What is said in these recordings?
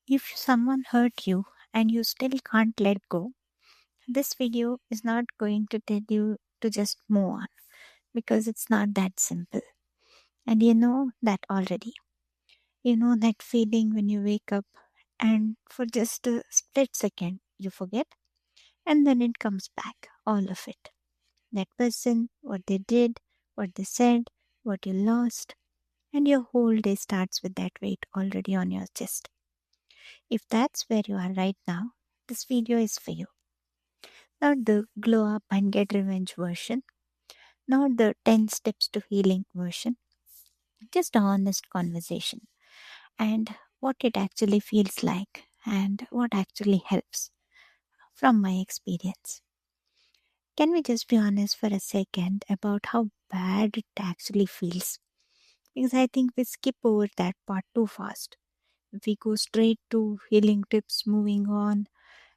If someone hurt you and you still can't let go, this video is not going to tell you to just move on because it's not that simple. And you know that already. You know that feeling when you wake up and for just a split second you forget and then it comes back, all of it. That person, what they did, what they said, what you lost, and your whole day starts with that weight already on your chest. If that's where you are right now, this video is for you. Not the glow up and get revenge version, not the 10 steps to healing version, just a honest conversation and what it actually feels like and what actually helps from my experience. Can we just be honest for a second about how bad it actually feels? Because I think we skip over that part too fast. We go straight to healing tips, moving on,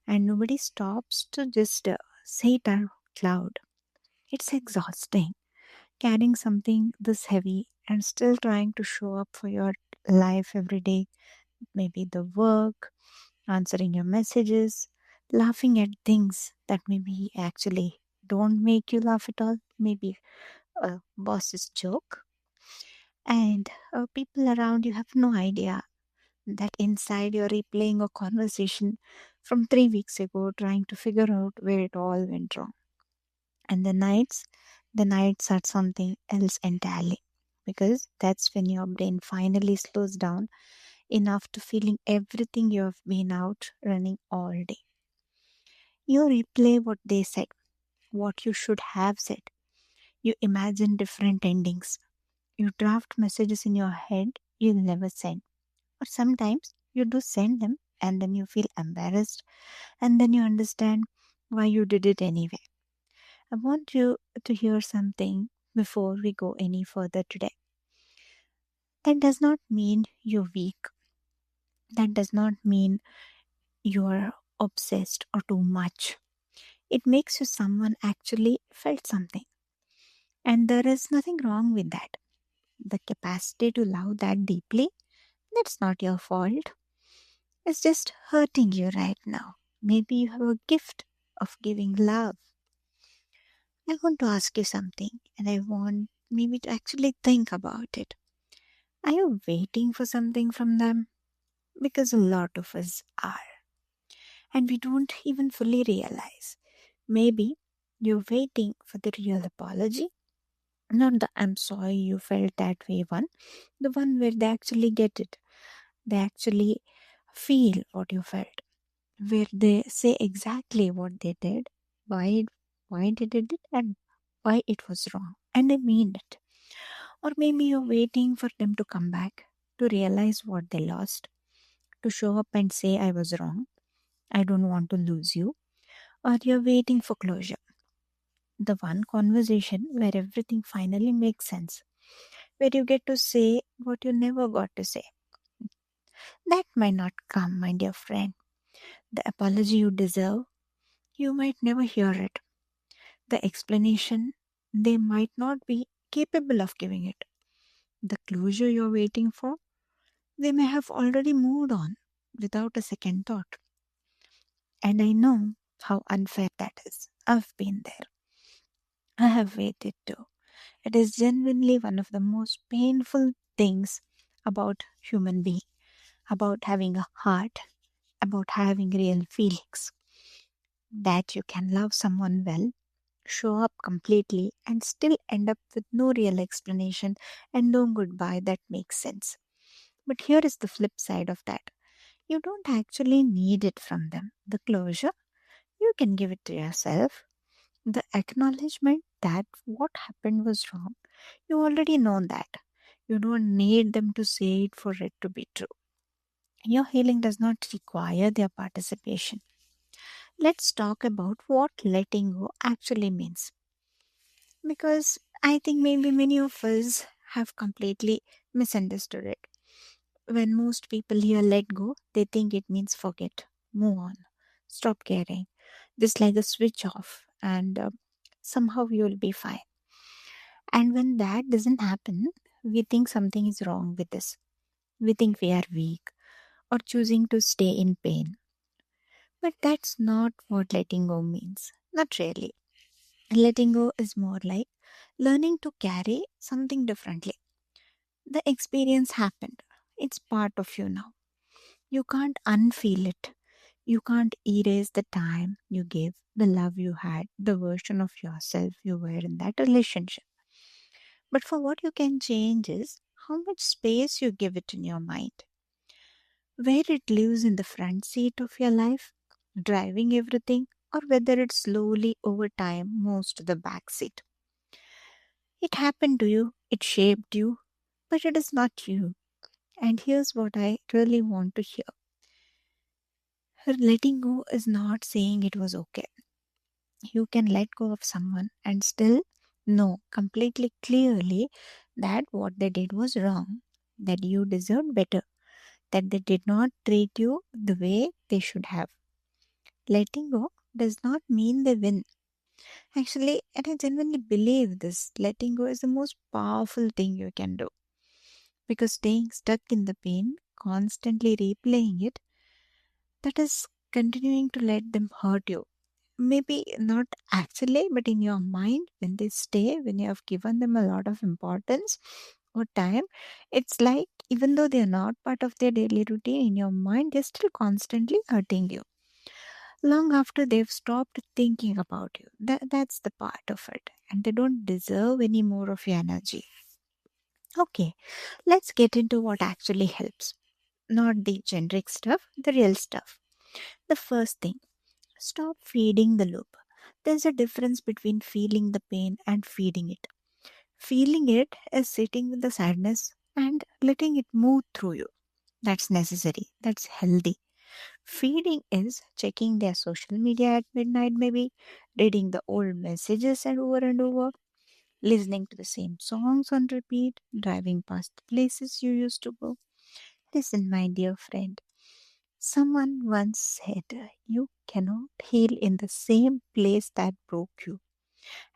and nobody stops to just say it out loud. It's exhausting carrying something this heavy and still trying to show up for your life every day. Maybe the work, answering your messages, laughing at things that maybe actually don't make you laugh at all. Maybe a boss's joke. And people around you have no idea that inside you're replaying a conversation from 3 weeks ago, trying to figure out where it all went wrong. And the nights are something else entirely because that's when your brain finally slows down enough to feeling everything you have been out running all day. You replay what they said, what you should have said. You imagine different endings. You draft messages in your head you'll never send. Or sometimes you do send them and then you feel embarrassed and then you understand why you did it anyway. I want you to hear something before we go any further today. That does not mean you're weak. That does not mean you're obsessed or too much. It makes you someone actually felt something. And there is nothing wrong with that. The capacity to love that deeply, that's not your fault. It's just hurting you right now. Maybe you have a gift of giving love. I want to ask you something and I want maybe to actually think about it. Are you waiting for something from them? Because a lot of us are, and we don't even fully realize. Maybe you're waiting for the real apology, not the I'm sorry you felt that way one, the one where they actually get it. They actually feel what you felt, where they say exactly what they did, why why they did it, and why it was wrong, and they mean it. Or maybe you're waiting for them to come back to realize what they lost, to show up and say I was wrong, I don't want to lose you. Or you're waiting for closure, the one conversation where everything finally makes sense, where you get to say what you never got to say. That might not come, my dear friend. The apology you deserve, you might never hear it. The explanation, they might not be capable of giving it. The closure you're waiting for, they may have already moved on without a second thought. And I know how unfair that is. I've been there. I have waited too. It is genuinely one of the most painful things about human being, about having a heart, about having real feelings. That you can love someone well, show up completely, and still end up with no real explanation and no goodbye that makes sense. But here is the flip side of that. You don't actually need it from them. The closure, you can give it to yourself. The acknowledgement that what happened was wrong, you already know that. You don't need them to say it for it to be true. Your healing does not require their participation. Let's talk about what letting go actually means. Because I think maybe many of us have completely misunderstood it. When most people hear let go, they think it means forget, move on, stop caring, just like a switch off, and somehow you'll be fine. And when that doesn't happen, we think something is wrong with us. We think we are weak, or choosing to stay in pain. But that's not what letting go means. Not really. Letting go is more like learning to carry something differently. The experience happened. It's part of you now. You can't unfeel it. You can't erase the time you gave, the love you had, the version of yourself you were in that relationship. But for what you can change is how much space you give it in your mind, where it lives in the front seat of your life, driving everything, or whether it slowly over time moves to the back seat. It happened to you, it shaped you, but it is not you. And here's what I really want to hear. Her letting go is not saying it was okay. You can let go of someone and still know completely clearly that what they did was wrong, that you deserved better, that they did not treat you the way they should have. Letting go does not mean they win. Actually, and I genuinely believe this, letting go is the most powerful thing you can do, because staying stuck in the pain, constantly replaying it, that is continuing to let them hurt you. Maybe not actually, but in your mind, when they stay, when you have given them a lot of importance or time, it's like even though they are not part of their daily routine, in your mind, they're still constantly hurting you. Long after they've stopped thinking about you. That's the part of it. And they don't deserve any more of your energy. Okay, let's get into what actually helps. Not the generic stuff, the real stuff. The first thing, stop feeding the loop. There's a difference between feeling the pain and feeding it. Feeling it is sitting with the sadness and letting it move through you. That's necessary. That's healthy. Feeding is checking their social media at midnight, maybe reading the old messages and over, listening to the same songs on repeat, driving past the places you used to go. Listen, my dear friend, someone once said, you cannot heal in the same place that broke you.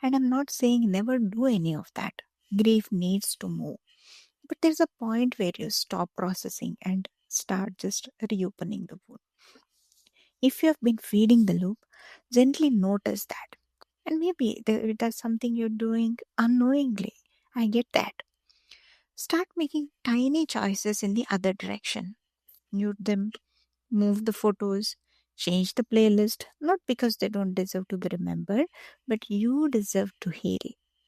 And I'm not saying never do any of that. Grief needs to move. But there's a point where you stop processing and start just reopening the wound. If you have been feeding the loop, gently notice that. And maybe that's something you're doing unknowingly. I get that. Start making tiny choices in the other direction. Mute them, move the photos, change the playlist, not because they don't deserve to be remembered, but you deserve to heal.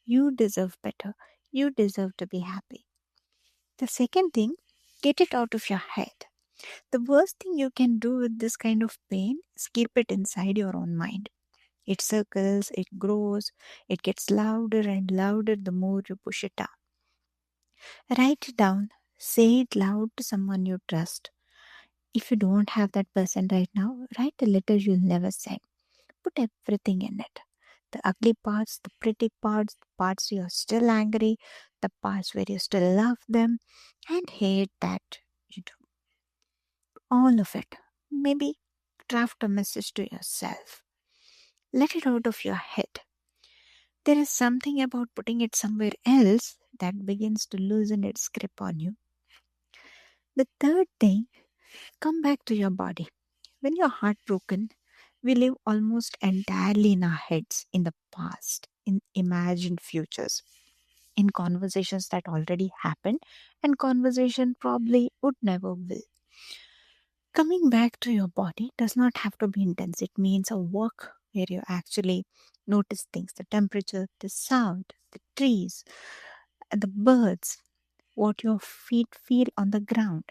You deserve better. You deserve to be happy. The second thing, get it out of your head. The worst thing you can do with this kind of pain is keep it inside your own mind. It circles, it grows, it gets louder and louder the more you push it down. Write it down, say it loud to someone you trust. If you don't have that person right now, write a letter you'll never send. Put everything in it. The ugly parts, the pretty parts, the parts you're still angry, the parts where you still love them and hate that you do. All of it. Maybe draft a message to yourself. Let it out of your head. There is something about putting it somewhere else that begins to loosen its grip on you. The third thing, come back to your body. When you're heartbroken, we live almost entirely in our heads, in the past, in imagined futures, in conversations that already happened and conversation probably would never will. Coming back to your body does not have to be intense. It means a work where you actually notice things, the temperature, the sound, the trees, the birds, what your feet feel on the ground.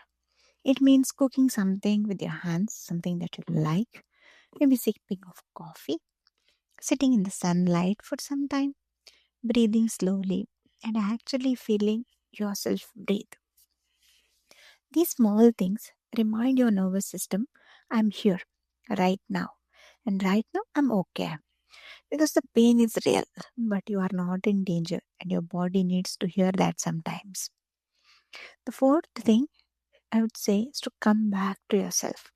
It means cooking something with your hands, something that you like, maybe sipping of coffee, sitting in the sunlight for some time, breathing slowly, and actually feeling yourself breathe. These small things remind your nervous system, I'm here right now. And right now, I'm okay. Because the pain is real, but you are not in danger, and your body needs to hear that sometimes. The fourth thing I would say is to come back to yourself.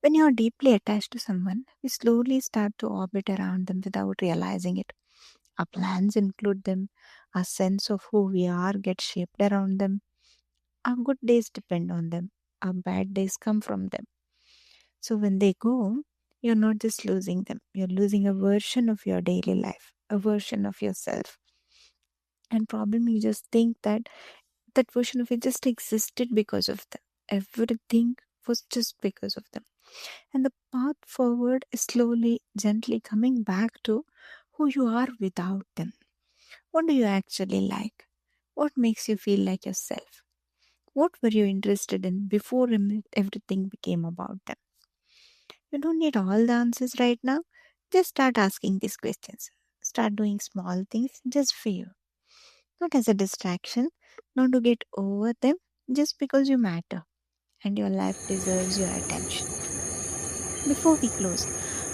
When you are deeply attached to someone, we slowly start to orbit around them without realizing it. Our plans include them, our sense of who we are gets shaped around them, our good days depend on them. our bad days come from them. So when they go, you're not just losing them, you're losing a version of your daily life, a version of yourself. And probably you just think that that version of it just existed because of them. Everything was just because of them. And the path forward is slowly, gently coming back to who you are without them. What do you actually like? What makes you feel like yourself? What were you interested in before everything became about them? You don't need all the answers right now. Just start asking these questions. Start doing small things just for you, not as a distraction, not to get over them, just because you matter and your life deserves your attention. Before we close,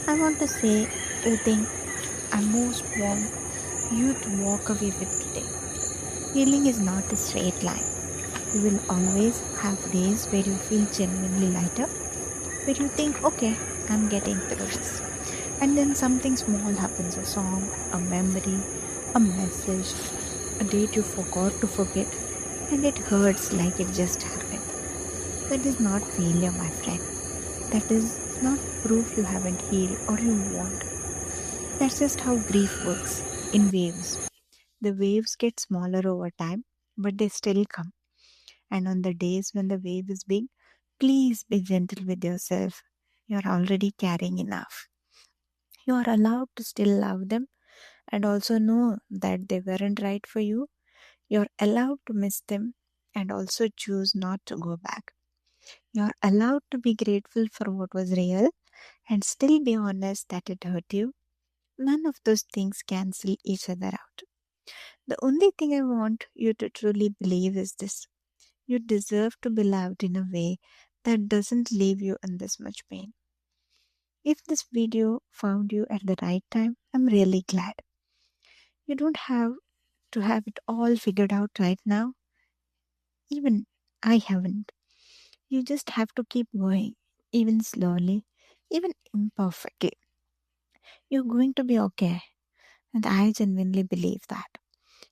I want to say the thing I most want you to walk away with today. Healing is not a straight line. You will always have days where you feel genuinely lighter, where you think, okay, I'm getting through this. And then something small happens, a song, a memory, a message, a date you forgot to forget, and it hurts like it just happened. That is not failure, my friend. That is not proof you haven't healed or you won't. That's just how grief works in waves. The waves get smaller over time, but they still come. And on the days when the wave is big, please be gentle with yourself. You're already carrying enough. You are allowed to still love them and also know that they weren't right for you. You're allowed to miss them and also choose not to go back. You're allowed to be grateful for what was real and still be honest that it hurt you. None of those things cancel each other out. The only thing I want you to truly believe is this: you deserve to be loved in a way that doesn't leave you in this much pain. If this video found you at the right time, I'm really glad. You don't have to have it all figured out right now. Even I haven't. You just have to keep going, even slowly, even imperfectly. You're going to be okay, and I genuinely believe that.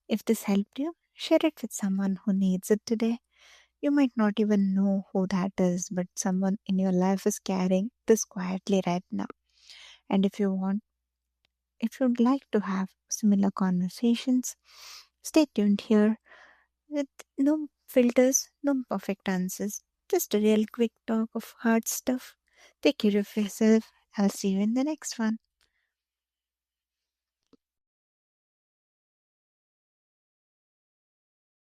If this helped you, share it with someone who needs it today. You might not even know who that is, but someone in your life is carrying this quietly right now. And if you'd like to have similar conversations, stay tuned here with no filters, no perfect answers, just a real quick talk of hard stuff. Take care of yourself. I'll see you in the next one.